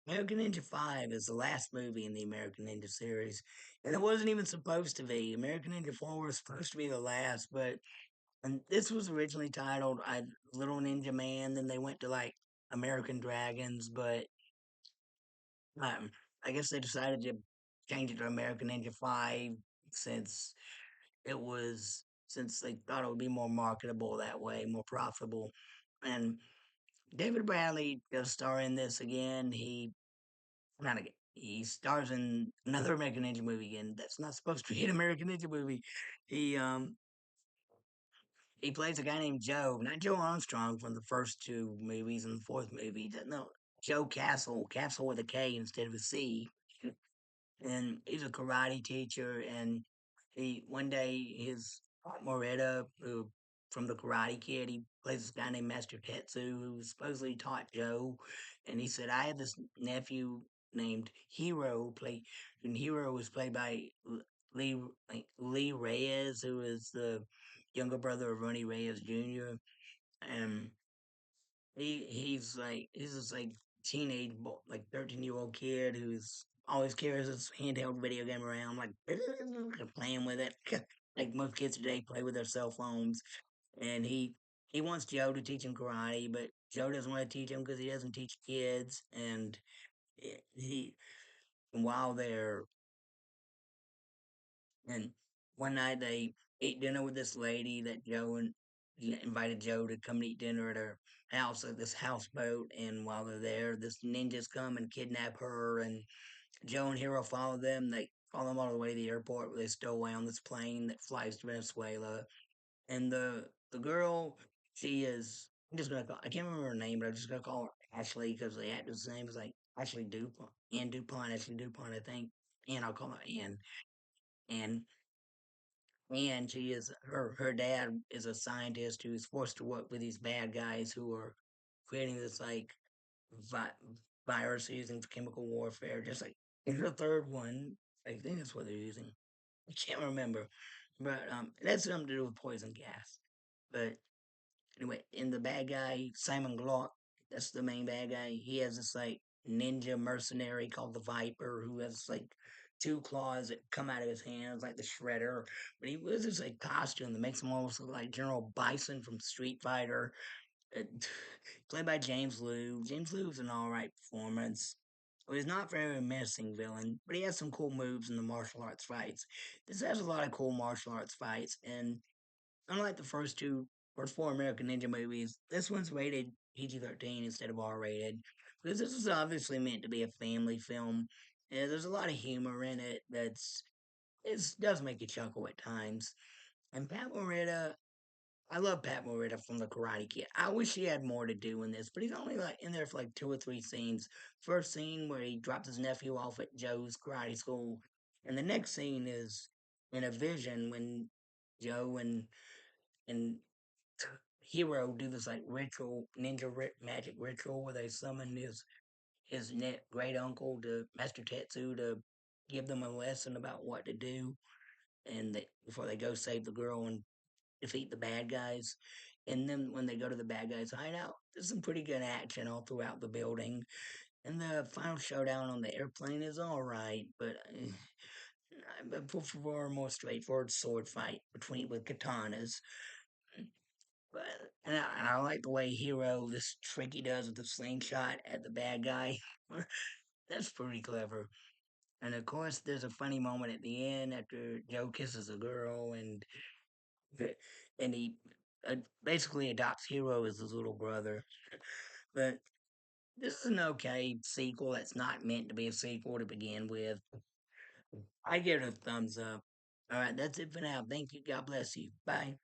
American Ninja 5 is the last movie in the American Ninja series, and it wasn't even supposed to be. American Ninja 4 was supposed to be the last, but and this was originally titled Little Ninja Man. Then they went to like American Dragons, but um, I guess they decided to change it to American Ninja 5 since since they thought it would be more marketable that way, more profitable. And David Bradley does star in this again. Not again. He stars in another American Ninja movie again. That's not supposed to be an American Ninja movie. He um he plays a guy named Joe, not Joe Armstrong from the first two movies and the fourth movie. No, Joe Castle, Castle with a K instead of a C. And he's a karate teacher. And he one day his Aunt Moretta, who from the Karate Kid, he plays this guy named Master Tetsu who supposedly taught Joe. And he said, I have this nephew named Hero play, and Hero was played by Lee Lee Reyes, who is the younger brother of Ronnie Reyes Jr. And he's this like teenage like 13-year-old kid who's always carries his handheld video game around like playing with it like most kids today play with their cell phones. And he wants Joe to teach him karate, but Joe doesn't want to teach him because he doesn't teach kids. And he while they're and one night they ate dinner with this lady that Joe and invited Joe to come eat dinner at her house at this houseboat. And while they're there, this ninjas come and kidnap her. And Joe and Hero follow them. They follow them all the way to the airport where they stow away on this plane that flies to Venezuela. And the girl, she is. I'm just gonna call. I can't remember her name, but I'm just gonna call her Ashley because the actor's name is like Ashley Dupont, Ann Dupont, Ashley Dupont, I think. And I'll call her Ann. And she is her dad is a scientist who's forced to work with these bad guys who are creating this like vi- virus using chemical warfare. Just like in the third one, I think that's what they're using. I can't remember, but it has something to do with poison gas. But anyway, in the bad guy Simon Glock, that's the main bad guy. He has this like ninja mercenary called the Viper who has like two claws that come out of his hands like the Shredder. But he wears this like costume that makes him almost look like General Bison from Street Fighter. Uh, played by James Liu. James Liu's an alright performance. Well, he's not very menacing villain, but he has some cool moves in the martial arts fights. This has a lot of cool martial arts fights, and unlike the first four American Ninja movies, this one's rated PG-13 instead of R-rated because this is obviously meant to be a family film. Yeah, there's a lot of humor in it it does make you chuckle at times. And Pat Morita, I love Pat Morita from the Karate Kid. I wish he had more to do in this, but he's only like in there for like two or three scenes. First scene where he drops his nephew off at Joe's karate school, and the next scene is in a vision when Joe and Hero do this like ritual, magic ritual where they summon his great uncle to Master Tetsu to give them a lesson about what to do, before they go save the girl and defeat the bad guys. And then when they go to the bad guys' hideout, there's some pretty good action all throughout the building. And the final showdown on the airplane is all right, but I prefer a more straightforward sword fight between with katanas. But and I like the way Hero this trick he does with the slingshot at the bad guy. That's pretty clever. And of course, there's a funny moment at the end after Joe kisses a girl, and he uh, basically adopts Hero as his little brother. But this is an okay sequel that's not meant to be a sequel to begin with. I give it a thumbs up. All right, that's it for now. Thank you. God bless you. Bye.